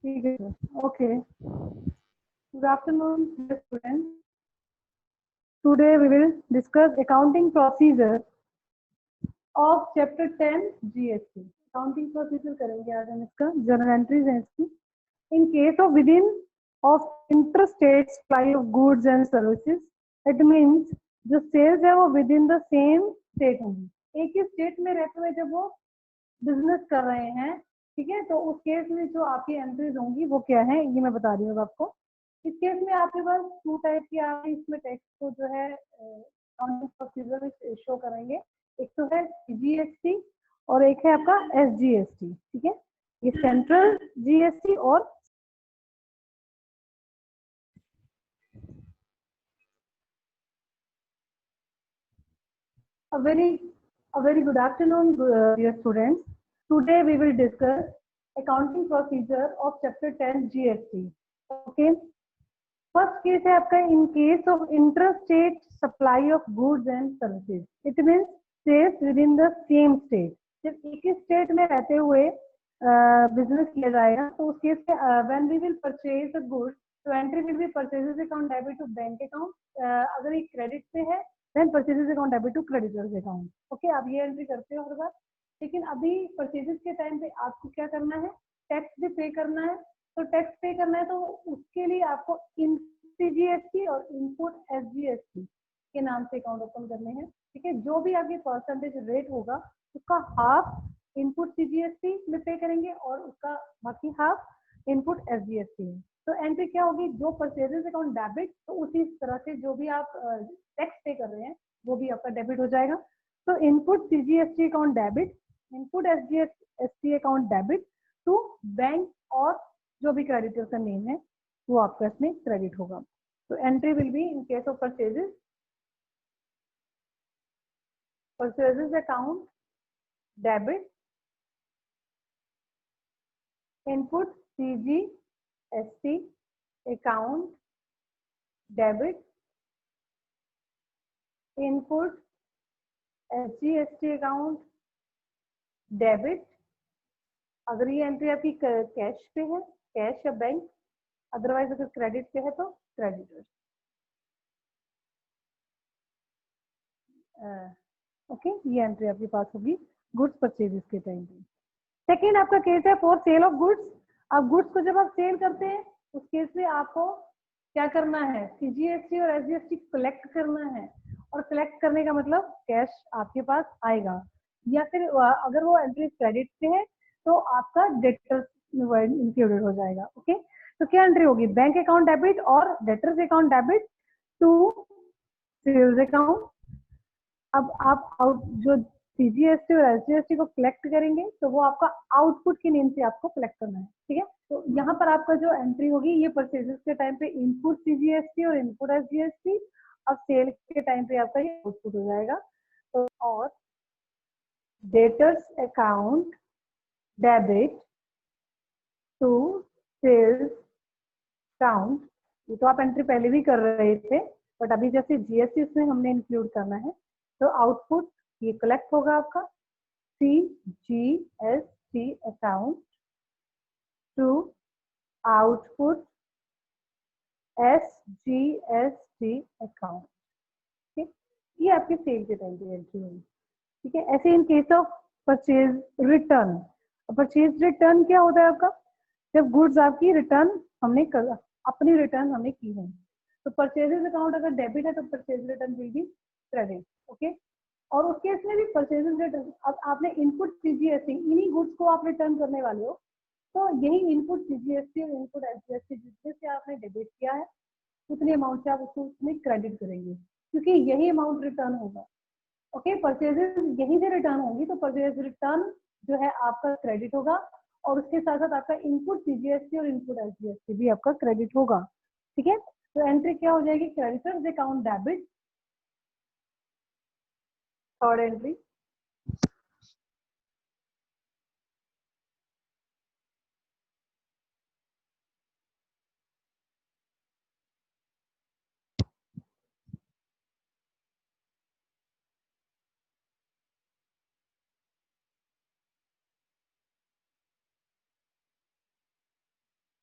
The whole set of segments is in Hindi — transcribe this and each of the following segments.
ठीक है sir, okay. Good afternoon dear students. Today we will discuss accounting procedure of chapter 10 GST. Accounting procedure करेंगे आज हम इसका, journal entries हैं इसकी. In case of within of interstate supply of goods and services, it means जो sales है वो within the same state होंगी, एक ही स्टेट में रहते हुए जब वो बिजनेस कर रहे हैं, ठीक है। तो उस केस में जो आपकी एंट्रीज होंगी वो क्या है, ये मैं बता रही हूँ आपको। इस केस में आपके पास टू टाइप की आप इसमें टेक्स्ट को जो है अकाउंटिंग प्रोसीजर में शो करेंगे। एक तो है जीएसटी और एक है आपका एसजीएसटी, ठीक है। ये सेंट्रल जीएसटी और A very good afternoon, dear students. Today we will discuss accounting procedure of chapter 10 GST. Okay. First case है आपका in case of interstate supply of goods and services. It means states within the same state. जब एक ही स्टेट में रहते हुए बिजनेस किया जाएगा तो उस केस में when we will purchase a goods, तो entry will be purchases account debit to bank account. अगर ये क्रेडिट पे है then purchases account debit to creditors account. Okay, आप ये एंट्री करते हो हर बार। लेकिन अभी परचेजेस के टाइम पे आपको क्या करना है, टैक्स भी पे करना है। तो टैक्स पे करना है तो उसके लिए आपको इन सीजीएसटी और इनपुट एसजीएसटी के नाम से अकाउंट ओपन करने हैं, ठीक है। जो भी आपकी परसेंटेज रेट होगा उसका हाफ इनपुट सीजीएसटी में पे करेंगे और उसका बाकी हाफ इनपुट एसजीएसटी में। तो एंट्री क्या होगी, जो परचेजेस अकाउंट डेबिट, तो उसी तरह से जो भी आप टैक्स पे कर रहे हैं वो भी आपका डेबिट हो जाएगा। तो input CGST account debit, input SGST account debit to bank, और जो भी क्रेडिटर का नेम है वो आपका इसमें क्रेडिट होगा। तो entry will be in case of purchases account debit input CGST account debit input SGST account debit. अगर ये एंट्री आपकी कैश पे है, कैश या बैंक, अदरवाइज अगर क्रेडिट पे है तो क्रेडिटर्स। ओके, ये एंट्री आपके पास होगी गुड्स परचेजेस के टाइम पे। सेकेंड आपका केस है फॉर सेल ऑफ गुड्स। अब गुड्स को जब आप सेल करते हैं उस केस में आपको क्या करना है, सीजीएसटी और एसजीएसटी कलेक्ट करना है। और कलेक्ट करने का मतलब कैश आपके पास आएगा, या फिर अगर वो एंट्री क्रेडिट पे है तो आपका डेटर्स इंक्लूडेड हो जाएगा। ओके, तो क्या एंट्री होगी, बैंक अकाउंट डेबिट और debtors account debit to sales account. अब आप जो सीजीएसटी और एसजीएसटी को कलेक्ट करेंगे तो वो आपका आउटपुट के नेम से आपको कलेक्ट करना है, ठीक है। तो यहाँ पर आपका जो एंट्री होगी ये परचेजेस के टाइम पे इनपुट सीजीएसटी और इनपुट एसजीएसटी, अब सेल के टाइम पे आपका ये आउटपुट हो जाएगा। तो और debtors account debit to sales account, ये तो आप एंट्री पहले भी कर रहे थे, बट अभी जैसे जीएसटी उसमें हमने इंक्लूड करना है। तो आउटपुट ये कलेक्ट होगा आपका CGST account to output SGST account, ठीक। ये आपके सेल के टाइम पे एंट्री होगी, ठीक है। ऐसे इन case of purchase return, purchase return क्या होता है आपका, जब गुड्स आपकी रिटर्न हमने कर, अपनी रिटर्न हमने की है। तो परचेजेस अकाउंट अगर डेबिट है तो purchase return will be credit, okay. और उस केस में भी परचेजेस रिटर्न, अब आपने इनपुट सीजीएसटी, इन्हीं गुड्स को आप रिटर्न करने वाले हो, तो यही इनपुट सीजीएसटी और इनपुट एसजीएसटी जितने से आपने डेबिट किया है उतनी अमाउंट से आप उसको उसमें क्रेडिट करेंगे, क्योंकि यही अमाउंट रिटर्न होगा। ओके, परचेजेस यहीं से रिटर्न होंगी तो परचेज रिटर्न जो है आपका क्रेडिट होगा, और उसके साथ साथ आपका इनपुट सीजीएसटी और इनपुट एसजीएसटी भी आपका क्रेडिट होगा, ठीक है। तो एंट्री क्या हो जाएगी, creditors account debit, third entry.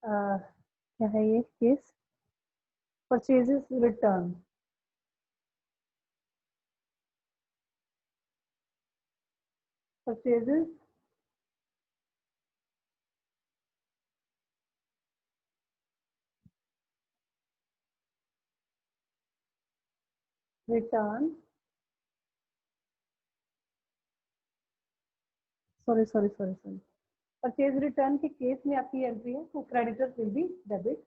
क्या है ये case? Purchases return. Purchases return, sorry sorry sorry sorry, purchase return के केस में आपकी एंट्री है तो creditors will be debit.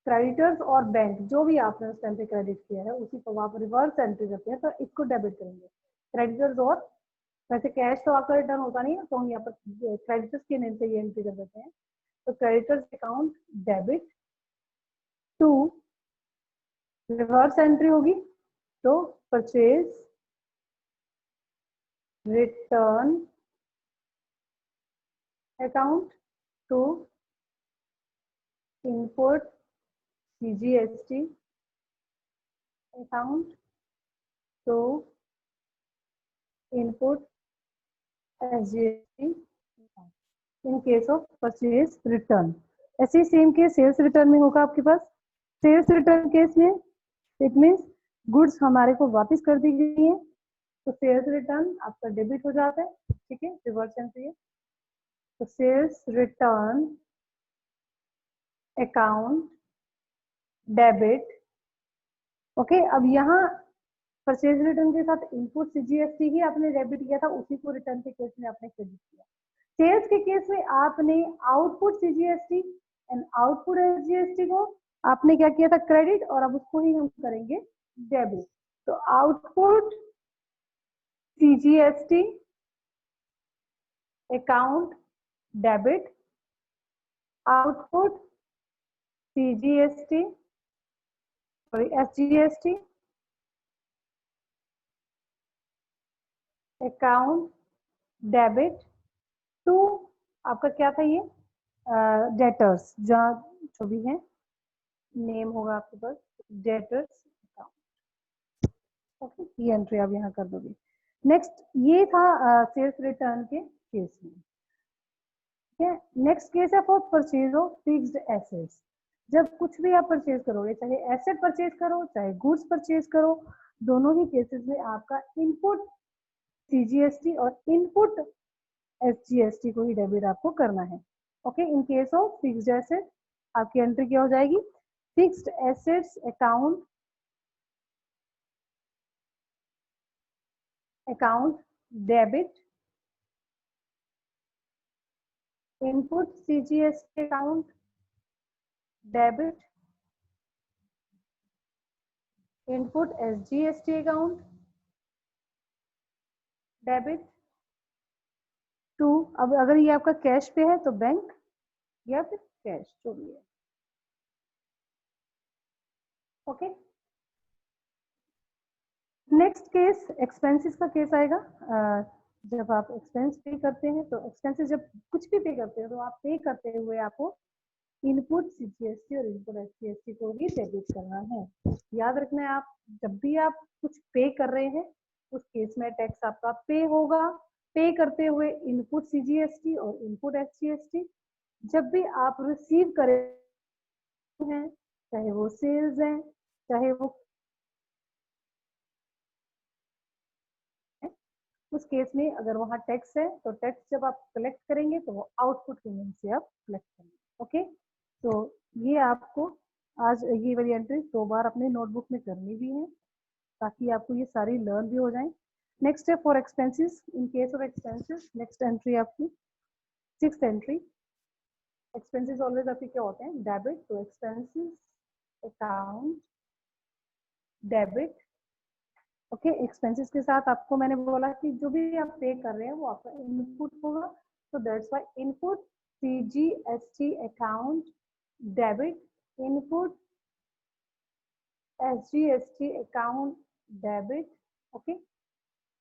Creditors और बैंक जो भी आपने उस टाइम पे क्रेडिट किया है उसी को आप रिवर्स एंट्री करते हैं तो इसको डेबिट करेंगे। क्रेडिटर्स और वैसे कैश तो आपका रिटर्न होता नहीं है तो हम यहाँ पर क्रेडिटर्स के नेम से ये एंट्री कर देते हैं। तो creditors account debit to, reverse entry होगी तो purchase return account to input CGST account to input SGST in case of purchase return। ऐसे ही सेम केस सेल्स रिटर्न में होगा आपके पास। सेल्स रिटर्न केस में इट मीन्स गुड्स हमारे को वापस कर दी गई है तो सेल्स रिटर्न आपका डेबिट हो जाता है, ठीक है, रिवर्स एंट्री है। तो sales return account debit. Okay, अब यहाँ परचेज रिटर्न के साथ इनपुट CGST ही आपने डेबिट किया था, उसी को रिटर्न के केस में आपने क्रेडिट किया। सेल्स के केस में आपने output CGST and output SGST को आपने क्या किया था क्रेडिट, और अब उसको ही हम करेंगे डेबिट। तो output CGST account debit, output CGST sorry SGST account debit to, आपका क्या था ये डेटर्स, जहाँ जो भी है नेम होगा आपके पास डेटर्स अकाउंट। ओके, ये एंट्री आप यहाँ कर दोगे। नेक्स्ट ये था सेल्स रिटर्न के केस में। ठीक है, नेक्स्ट केस है for purchase of fixed assets. जब कुछ भी आप परचेज करोगे, चाहे एसेट परचेज करो चाहे गुड्स परचेज करो, दोनों ही केसेस में आपका इनपुट CGST और इनपुट SGST को ही डेबिट आपको करना है। Okay, in case of fixed asset आपकी एंट्री क्या हो जाएगी? Fixed assets account debit, input CGST account debit, input SGST account debit to, अब अगर ये आपका कैश पे है तो बैंक या फिर कैश जो भी है। ओके, नेक्स्ट केस एक्सपेंसेस का केस आएगा। जब आप एक्सपेंस पे करते हैं तो एक्सपेंसेस जब कुछ भी पे करते हैं तो आप पे करते हुए आपको इनपुट CGST और इनपुट SGST को भी डेबिट करना है। याद रखना है, आप जब भी आप कुछ पे कर रहे हैं उस केस में टैक्स आपका पे होगा, पे करते हुए इनपुट CGST और इनपुट SGST। जब भी आप रिसीव करें हैं, चाहे वो सेल्स हैं चाहे वो, उस केस में अगर वहाँ टैक्स है तो टैक्स जब आप कलेक्ट करेंगे तो वो आउटपुट के मीन से आप कलेक्ट करेंगे। ओके, तो ये आपको आज ये वाली एंट्री 2 बार अपने नोटबुक में करनी भी है ताकि आपको ये सारी लर्न भी हो जाए। नेक्स्ट है for expenses. In case of expenses next entry आपकी 6th एंट्री। एक्सपेंसेस ऑलवेज आपके क्या होते हैं? डेबिट। तो expenses account debit. Okay, expenses के साथ आपको मैंने बोला कि जो भी आप पे कर रहे हैं वो आपका इनपुट होगा, तो that's why input CGST account debit, input SGST account debit. Okay,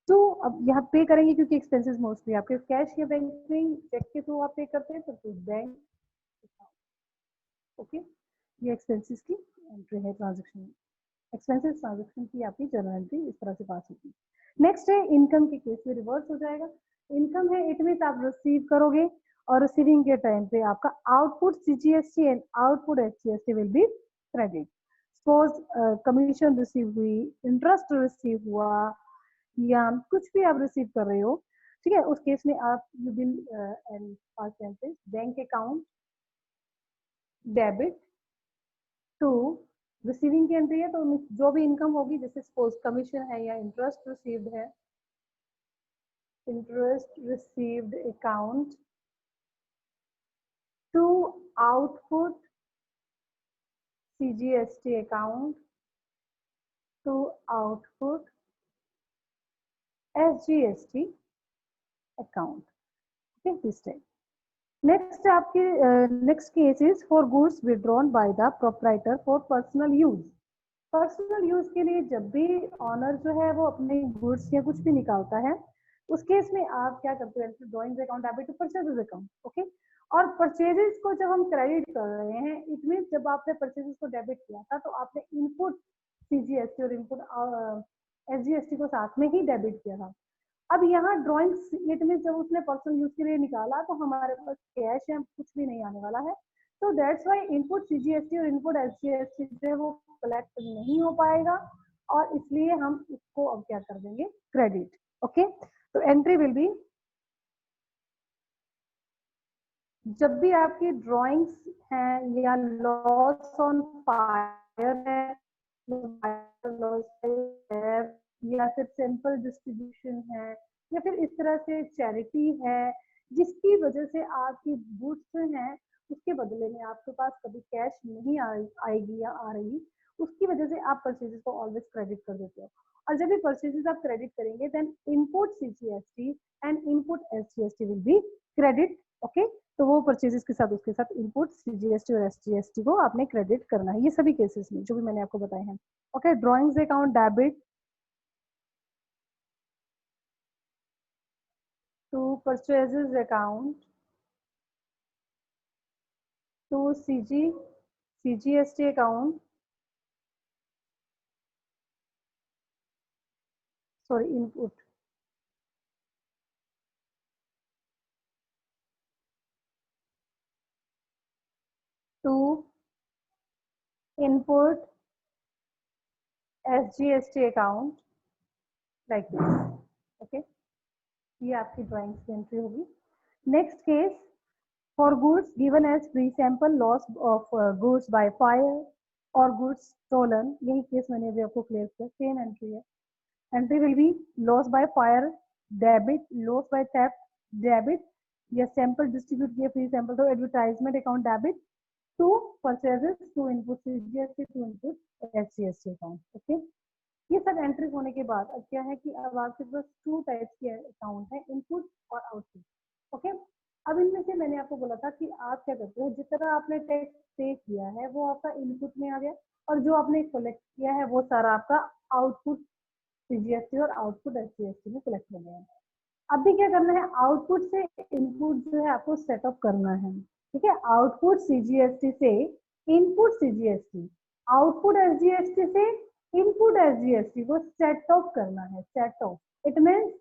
तो अब यहाँ पे करेंगे क्योंकि एक्सपेंसेस मोस्टली आपके कैश या बैंकिंग चेक के थ्रू आप पे करते हैं तो बैंक अकाउंट। ओके, ये एक्सपेंसेस की एंट्री है ट्रांजेक्शन, एक्सपेंसेस ट्रांजेक्शन की आपकी जर्नल एंट्री इस तरह से पास होगी। नेक्स्ट है इनकम के केस में रिवर्स हो जाएगा। इनकम है, इट मीन्स आप रिसीव करोगे और रिसीविंग के टाइम पे आपका output CGST and output HGST will be credit. Suppose commission receive हुई, इंटरेस्ट रिसीव हुआ, या कुछ भी आप रिसीव कर रहे हो, ठीक है, उस केस में आप you will and bank account debit to receiving की एंट्री है, तो जो भी इनकम होगी, जैसे सपोज कमीशन है या इंटरेस्ट रिसीव्ड है, interest received account to output CGST account to output SGST account. Okay, this type. Next आपकी next case is for goods withdrawn by the proprietor for personal use. Personal use के लिए जब भी ऑनर जो है वो अपने गुड्स या कुछ भी निकालता है, उस केस में आप क्या करते हो, drawing account debit to purchases account. Okay, और परचेजेस को जब हम क्रेडिट कर रहे हैं, इट मीन जब आपने परचेजेस को डेबिट किया था तो आपने इनपुट सीजीएसटी और इनपुट एसजीएसटी को साथ में ही डेबिट किया था। अब यहाँ ड्रॉइंग इट मीन जब उसने पर्सनल यूज के लिए निकाला तो हमारे पास कैश या कुछ भी नहीं आने वाला है, तो दैट्स वाई इनपुट सीजीएसटी और इनपुट एसजीएसटी जो है वो कलेक्ट नहीं हो पाएगा, और इसलिए हम इसको अब क्या कर देंगे, क्रेडिट। ओके, तो एंट्री विल बी, जब भी आपकी ड्राइंग्स हैं या लॉस ऑन फायर है या फिर सिंपल डिस्ट्रीब्यूशन है या फिर इस तरह से चैरिटी है, जिसकी वजह से आपकी गुड्स हैं उसके बदले में आपके पास कभी कैश नहीं आएगी या आ रही, उसकी वजह से आप परचेजेस को ऑलवेज क्रेडिट कर देते हो। और जब भी परचेजेस आप क्रेडिट करेंगे then input CGST and input SGST will be credit. Okay, तो वो परचेजेस के साथ उसके साथ इनपुट सीजीएसटी और एसजीएसटी को आपने क्रेडिट करना है, ये सभी केसेस में जो भी मैंने आपको बताए हैं। Okay, drawings account debit to purchases account to CGST account, sorry input to input SGST account like this. Okay, ये आपकी ड्राइंग की एंट्री होगी। Next case, for goods given as free sample loss of goods by fire और गुड्स स्टोलन, यही केस मैंने अभी आपको क्लियर किया, सेम एंट्री है। Entry will be loss by fire debit, loss by theft debit, या सैंपल डिस्ट्रीब्यूट किए फ्री सैंपल तो advertisement account debit to purchases to input CGST to input SGST account. Okay, ये सब एंट्री होने के बाद अब क्या है कि अब आपके पास टू टाइप्स के अकाउंट है, इनपुट और आउटपुट। ओके, अब इनमें से मैंने आपको बोला था कि आप क्या करते हो, जिस तरह आपने टैक्स पे किया है वो आपका इनपुट में आ गया, और जो आपने कलेक्ट किया है वो सारा आपका आउटपुट सीजीएसटी और आउटपुट एसजीएसटी में कलेक्ट हो गया है। अभी क्या करना है, आउटपुट से इनपुट जो है आपको सेटअप करना है। ठीक है, आउटपुट सीजीएसटी से इनपुट सीजीएसटी, आउटपुट एसजीएसटी से इनपुट एसजीएसटी को सेट ऑफ करना है। सेट ऑफ इट मीन्स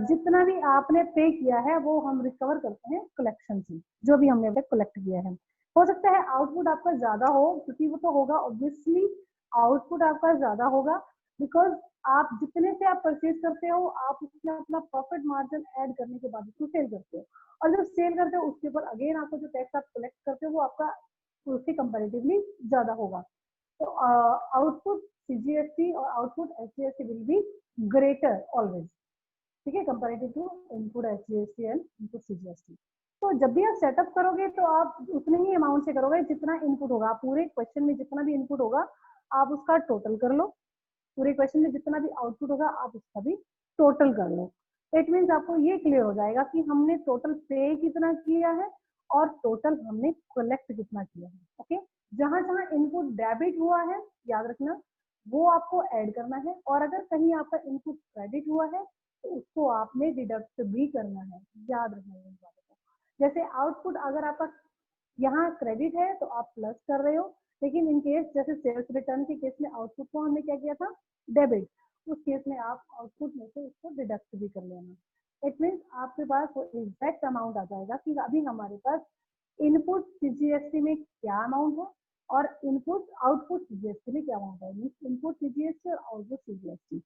जितना भी आपने पे किया है वो हम रिकवर करते हैं कलेक्शन से, जो भी हमने कलेक्ट किया है। हो सकता है आउटपुट आपका ज्यादा हो, क्योंकि वो तो होगा ऑब्वियसली, आउटपुट आपका ज्यादा होगा बिकॉज आप जितने से आप परचेज करते हो आप उसमें अपना प्रॉफिट मार्जिन ऐड करने के बाद उसको सेल करते हो, और जब सेल करते हो उसके ऊपर अगेन आपको जो टैक्स आप कलेक्ट करते हो वो आपका उससे कंपैरेटिवली ज्यादा होगा। तो आउटपुट सीजीएसटी और output SGST will be greater always, ठीक है, comparative to input SGST and input CGST. तो जब भी आप सेटअप करोगे तो आप उतने ही अमाउंट से करोगे जितना इनपुट होगा, पूरे क्वेश्चन में जितना भी इनपुट होगा आप उसका टोटल कर लो, पूरे क्वेश्चन में जितना भी आउटपुट होगा आप उसका भी टोटल कर लो। इट मीन्स आपको ये क्लियर हो जाएगा कि हमने टोटल पे कितना किया है और टोटल हमने कलेक्ट कितना किया है। ओके, जहां जहां इनपुट डेबिट हुआ है याद रखना वो आपको ऐड करना है, और अगर कहीं आपका इनपुट क्रेडिट हुआ है तो उसको आपने डिडक्ट भी करना है, याद रखना है इन बातों को। जैसे आउटपुट अगर आपका यहाँ क्रेडिट है तो आप प्लस कर रहे हो, लेकिन इन केस जैसे सेल्स रिटर्न के केस में आउटपुट को हमने क्या किया था, डेबिट, उस केस में आप आउटपुट में से उसको डिडक्ट भी कर लेना। इट मीन्स आपके पास वो एग्जैक्ट अमाउंट आ जाएगा कि अभी हमारे पास इनपुट सीजीएसटी में क्या अमाउंट है और इनपुट आउटपुट सीजीएसटी में क्या अमाउंट है, मीन्स इनपुट सीजीएसटी और आउटपुट सीजीएसटी।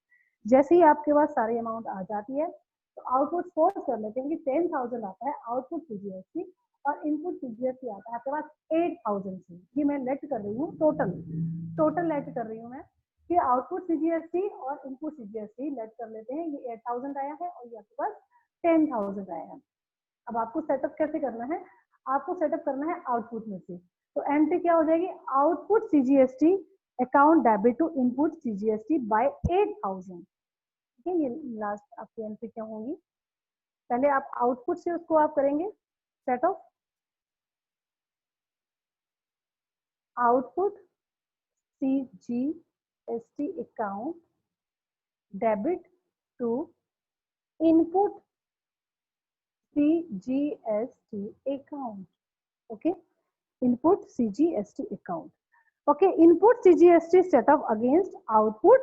जैसे ही आपके पास सारी अमाउंट आ जाती है तो आउटपुट फोर्स कर लेते हैं कि 10,000 आता है आउटपुट सीजीएसटी और इनपुट सीजीएसटी आता है आपके पास 8,000 से। ये मैं लेट कर रही हूँ टोटल लेट कर रही हूँ मैं कि आउटपुट सीजीएसटी और इनपुट सीजीएसटी लेट कर लेते हैं। ये 8,000 आया है और ये आपके पास 10,000 आया है। अब आपको सेटअप कैसे करना है, आपको सेटअप करना है आउटपुट में से। तो एंट्री क्या हो जाएगी, output CGST account debit to input CGST by 8,000। ठीक है, ये लास्ट आपकी एंट्री क्या होगी। पहले आप आउटपुट से उसको आप करेंगे set off output CGST account debit to input CGST account. Okay, input CGST account. Okay, input CGST setup against output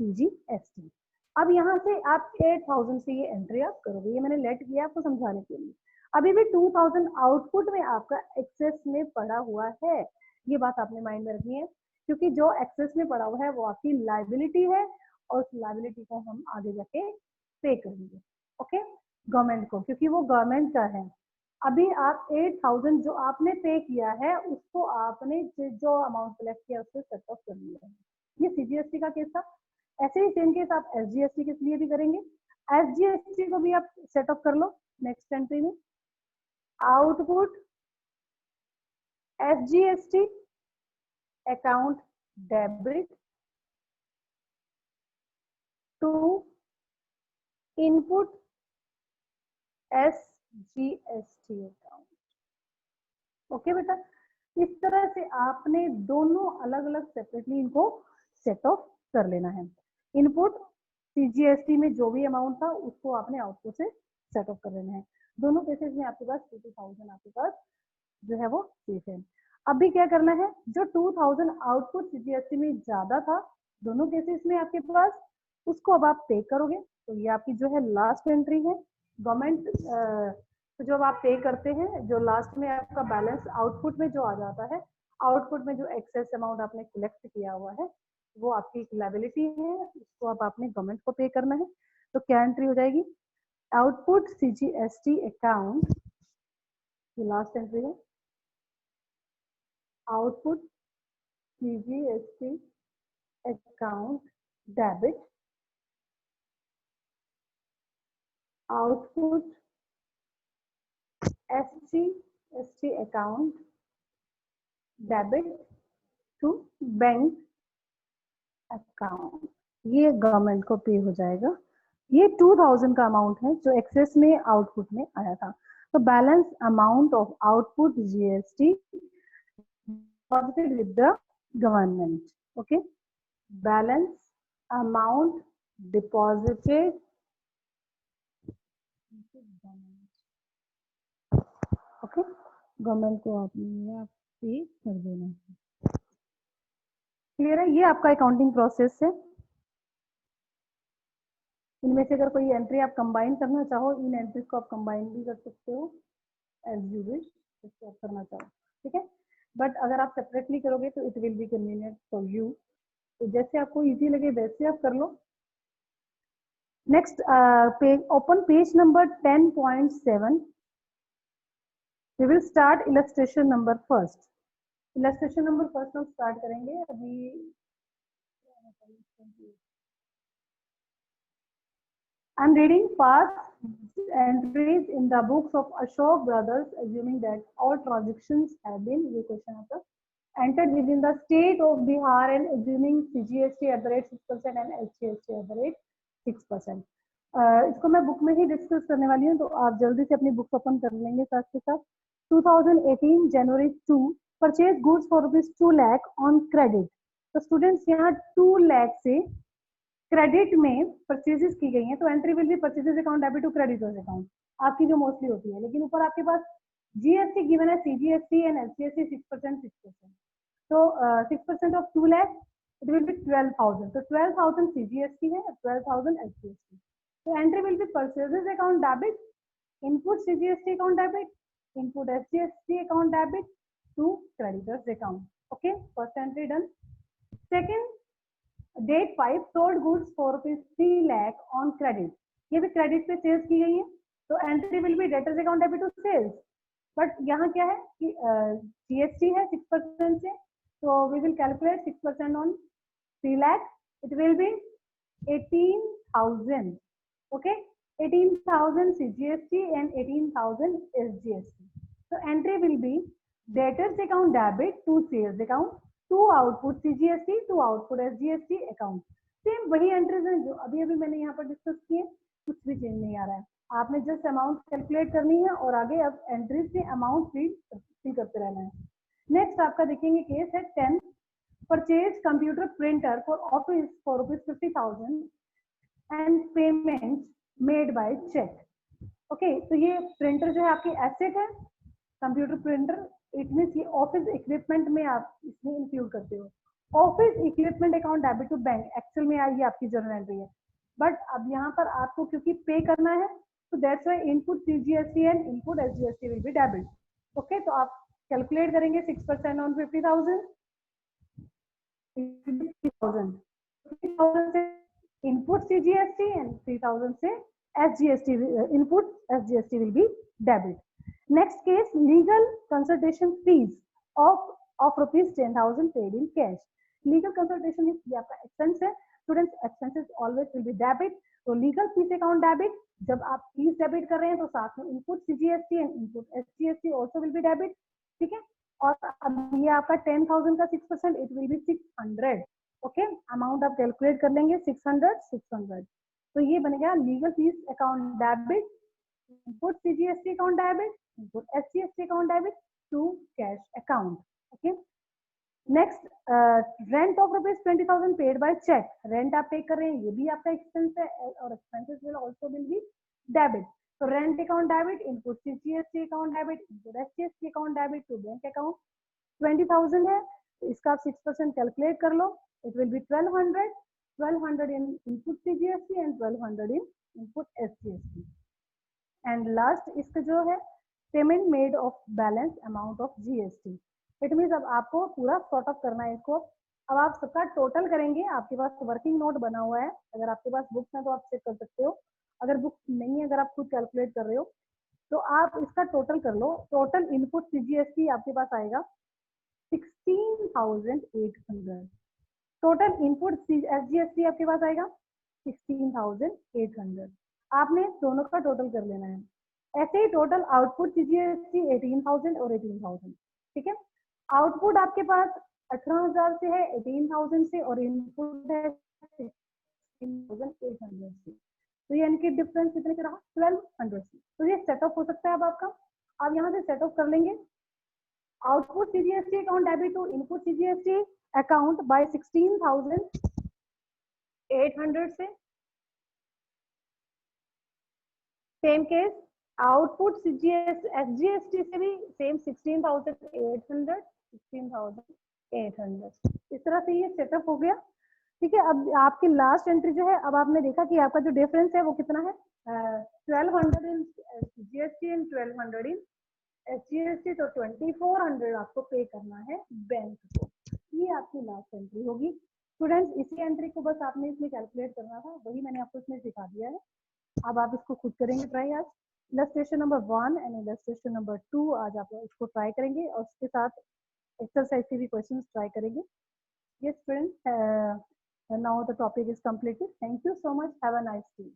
CGST. अब यहाँ से आप 8,000 से ये एंट्री आप करोगे, ये मैंने लेट किया आपको समझाने के लिए। अभी भी 2,000 आउटपुट में आपका एक्सेस में पड़ा हुआ है, ये बात आपने माइंड में रखनी है, क्योंकि जो एक्सेस में पड़ा हुआ है वो आपकी लाइबिलिटी है और उस लाइबिलिटी को हम आगे जाके पे करेंगे। ओके, गवर्नमेंट को, क्योंकि वो गवर्नमेंट का है। अभी आप 8,000 जो आपने पे किया है उसको आपने जो अमाउंट कलेक्ट किया उससे सेट ऑफ कर लिया है। ये सीजीएसटी का केस था। ऐसे ही सेम केस आप एसजीएसटी के लिए भी करेंगे। एसजीएसटी को भी आप सेट ऑफ कर लो नेक्स्ट एंट्री में। Output SGST account debit to input SGST account. Okay बेटा, इस तरह से आपने दोनों अलग अलग सेपरेटली इनको सेट ऑफ कर लेना है। इनपुट सीजीएसटी में जो भी अमाउंट था उसको आपने आउटपुट से सेट ऑफ कर लेना है। दोनों केसेस में आपके पास 2,000 आपके पास जो है वो सेफ है। अभी क्या करना है, जो 2,000 आउटपुट सीजीएसटी में ज्यादा था दोनों केसेस में आपके पास, उसको अब आप पे करोगे। तो ये आपकी जो है लास्ट एंट्री है गवर्नमेंट। तो जब आप पे करते हैं जो लास्ट में आपका बैलेंस आउटपुट में जो आ जाता है, आउटपुट में जो एक्सेस अमाउंट आपने कलेक्ट किया हुआ है वो आपकी एक लायबिलिटी है, उसको अब आपने गवर्नमेंट को पे करना है। तो क्या एंट्री हो जाएगी, आउटपुट सीजीएसटी अकाउंट, ये लास्ट एंट्री है, output CGST account debit output SGST account debit to bank account. ये गवर्नमेंट को पे हो जाएगा। ये 2,000 का अमाउंट है जो एक्सेस में आउटपुट में आया था। तो balance amount of output GST deposited with the government. Okay, balance amount deposited okay, government को आपने आप पे कर देना है। क्लियर है, ये आपका अकाउंटिंग प्रोसेस है। इनमें से अगर कोई एंट्री आप कंबाइन करना चाहो, इन एंट्रीज को आप कंबाइन भी कर सकते हो एज यू विश, इसको आप करना चाहो, ठीक है। बट अगर आप सेपरेटली करोगे तो it will be convenient for you. तो जैसे आपको इजी लगे वैसे आप कर लो। Next page, open page number 10.7। We will start illustration number first. Illustration number first हम स्टार्ट करेंगे अभी। I'm reading past entries in the books of Ashok Brothers, assuming that all transactions have been entered within the state of Bihar and assuming CGST at the rate 6% and SGST at the rate 6%. इसको मैं बुक में ही डिस्कस करने वाली हूँ, तो आप जल्दी से अपनी बुक ओपन कर लेंगे साथ के साथ। 2018 जनवरी 2 purchase goods for ₹2 lakh on credit. तो स्टूडेंट्स यहाँ 2 लाख से क्रेडिट में परचेजेस की गई हैं, तो entry will be purchases account debit to creditors account, आपकी जो मोस्टली होती है। लेकिन ऊपर आपके पास जीएसटी गिवन है, सीजीएसटी एंड एसजीएसटी 6%। तो 6% of 2 lakh it will be 12,000। तो 12,000 सीजीएसटी है, 12,000 एसजीएसटी। तो entry will be purchases account debit, input CGST account debit, input SGST account debit to creditors account. Okay, first entry done. Second, date 5 sold goods for ₹3 lakh on credit. ये भी क्रेडिट पे सेल्स की गई है, तो entry will be debtors account debit to sales. But यहाँ क्या है कि जीएसटी है 6% से, तो we will calculate 6% on 3 lakh. It will be 18,000. Okay, 18,000 CGST and 18,000 SGST. So entry will be debtors account debit to sales account to output CGST to output SGST account. Same वही एंट्रीज हैं जो अभी अभी मैंने यहाँ पर डिस्कस किए, कुछ भी चेंज नहीं आ रहा है. आपने जस्ट अमाउंट कैलकुलेट करनी है और आगे अब एंट्रीज से अमाउंट फिल करते रहना है. नेक्स्ट आपका देखेंगे केस है 10, purchase computer printer for office for ₹50,000 and payment made by cheque. Okay, तो ये प्रिंटर जो है आपकी एसेट है, कंप्यूटर प्रिंटर. इट मीन्स ये ऑफिस इक्विपमेंट में आप इसमें इंक्लूड करते हो. Office equipment account debit to bank, actual में ये आपकी जर्नल एंट्री है. बट अब यहाँ पर आपको क्योंकि पे करना है, तो that's why input CGST and input SGST will be debit. Okay, तो आप कैलकुलेट करेंगे 6% ऑन 50,000. 50,000 से इनपुट सीजीएसटी एंड 3,000 से SGST, input SGST will be debit. Next case, legal consultation fees of ₹10,000 paid in cash. Legal consultation ये आपका एक्सपेंस है. Students, expenses always will be debit. तो लीगल फीस अकाउंट डेबिट, जब आप फीस डेबिट कर रहे हैं तो साथ में input CGST and input SGST also will be debit. ठीक है, और अब ये आपका 10,000 का 6%, it will be 600. Okay, amount आप कैलकुलेट कर लेंगे 600. तो ये बनेगा legal fees account debit, input CGST account debit, input SGST account debit to cash account. Okay, next, rent of ₹20,000 paid by cheque. Rent आप पे कर रहे हैं, ये भी आपका एक्सपेंस है और expenses will also will be debit. तो rent account debit, input CGST account debit, input SGST account debit to bank account. 20,000 है, तो इसका आप 6% कैलकुलेट कर लो. It will be 1200 in input CGST and 1200 in input SGST. And last इसका जो है payment made of balance amount of GST. It means अब आपको पूरा सॉर्ट ऑफ करना है इसको. अब आप सबका टोटल करेंगे. आपके पास वर्किंग नोट बना हुआ है, अगर आपके पास बुक्स है तो आप चेक कर सकते हो. अगर बुक्स नहीं है, अगर आप खुद कैलकुलेट कर रहे हो तो आप इसका टोटल कर लो. टोटल इनपुट सीजीएसटी आपके पास आएगा 16,800. टोटल इनपुट एसजीएसटी आपके पास आएगा 16,800. आपने दोनों का टोटल कर लेना है. ऐसे ही टोटल आउटपुट सीजीएसटी 18,000 और 18,000. ठीक है, आउटपुट आपके पास 18,000 से है, 18,000 से, और इनपुट है 16,800 से. तो ये इनके डिफरेंस कितने से रहा? 1,200 से. तो ये सेटअप हो सकता है अब आपका. आप यहाँ से सेटअप कर लेंगे. Output CGST account debit to input CGST account by 16,800 से. Same case output CGS SGST से भी सेम 16,800. इस तरह से ये सेटअप हो गया. ठीक है, अब आपकी लास्ट एंट्री जो है, अब आपने देखा कि आपका जो डिफरेंस है वो कितना है, 1,200 इन सीजीएसटी एंड 1,200 इन एसजीएसटी. तो 2,400 आपको पे करना है बैंक को. ये आपकी लास्ट एंट्री होगी. स्टूडेंट्स, इसी एंट्री को बस आपने इसमें कैलकुलेट करना था, वही मैंने आपको इसमें सिखा दिया है. अब आप इसको खुद करेंगे ट्राई. आज illustration number 1 and illustration number 2 आज आप इसको ट्राई करेंगे और उसके साथ एक्सरसाइज के भी क्वेश्चंस ट्राई करेंगे. Yes, friends, now the topic is completed. Thank you so much. Have a nice day.